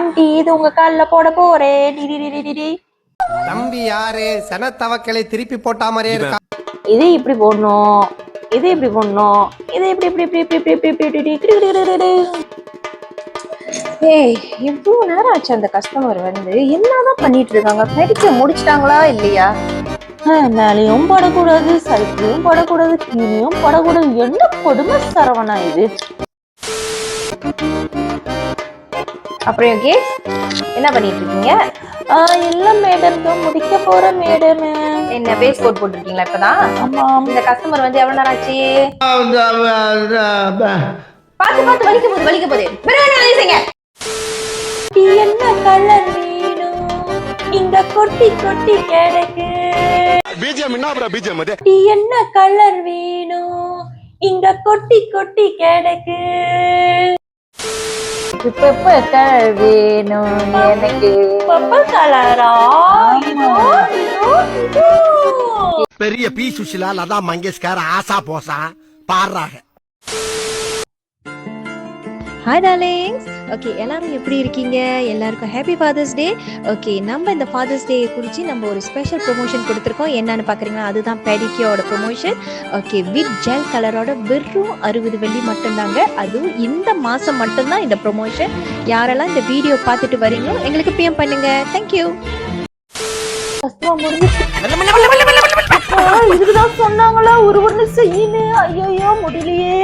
Aunty இது உங்க கால்ல போட போறேன். தம்பி யாரு சனத்தவக்களை திருப்பி போட்டா மாதிரியே இருக்கா. இது இப்படி போடணும், இது இப்படி போடணும், இது இப்படி இப்படி இப்படி இப்படி இப்படி இப்படி இப்படி. ஏய், இவ்வளவு நேரம் ஆச்சு அந்த கஸ்டமர் வந்து என்னதான் பண்ணிட்டு இருக்காங்க? படிக்க முடிச்சிட்டாங்களா இல்லையா? மேலையும் படக்கூடாது, சைட்லயும் படக்கூடாது, கீழையும் படக்கூடாது. என்ன கொடுமை சரவணா இது. அப்புறம் கேஸ் என்ன பண்ணிட்டு இருக்கீங்க? இல்ல மேடம், முடிக்க போற மேடம். என்ன பேஸ் கோட் போட்டிருக்கீங்களா இப்பதான்? ஆமா. இந்த கஸ்டமர் வந்து எவ்வளவு நேரம் ஆச்சு? பார்த்து பார்த்து வலிக்க போகுது. என்ன கலர் வேணும் இங்க கொட்டி கொட்டி கிடக்கு? என்ன கலர் வேணும் இங்க கொட்டி கொட்டி கிடக்கு? கலர் வேணும் எனக்கு. கலரா? பெரிய பி சுஷிலா, லதா மங்கேஷ்கர், ஆசா போசா பாடுறாங்க. Hi darlings. ஓகே, எல்லாரும் எப்படி இருக்கீங்க? எல்லாருக்கும் ஹாப்பி ஃபாதர்ஸ் டே. ஓகே, நம்ம இந்த ஃபாதர்ஸ் டே குறித்து நம்ம ஒரு ஸ்பெஷல் ப்ரொமோஷன் கொடுத்துருக்கோம். என்னன்னு பார்க்குறீங்களா? அதுதான் பெடிக்யூரோட ப்ரொமோஷன். ஓகே, வித் ஜெல் கலரோட வெறும் 60 வெள்ளி மட்டும்தாங்க. அதுவும் இந்த மாதம் மட்டும்தான் இந்த ப்ரொமோஷன். யாரெல்லாம் இந்த வீடியோ பார்த்துட்டு வரீங்களோ எங்களுக்கு பிஎம் பண்ணுங்க. தேங்க்யூ. இதுக்குதான் சொன்னாங்களா ஒரு ஒண்ணு செய்யணும். ஐயோ முடியலையே.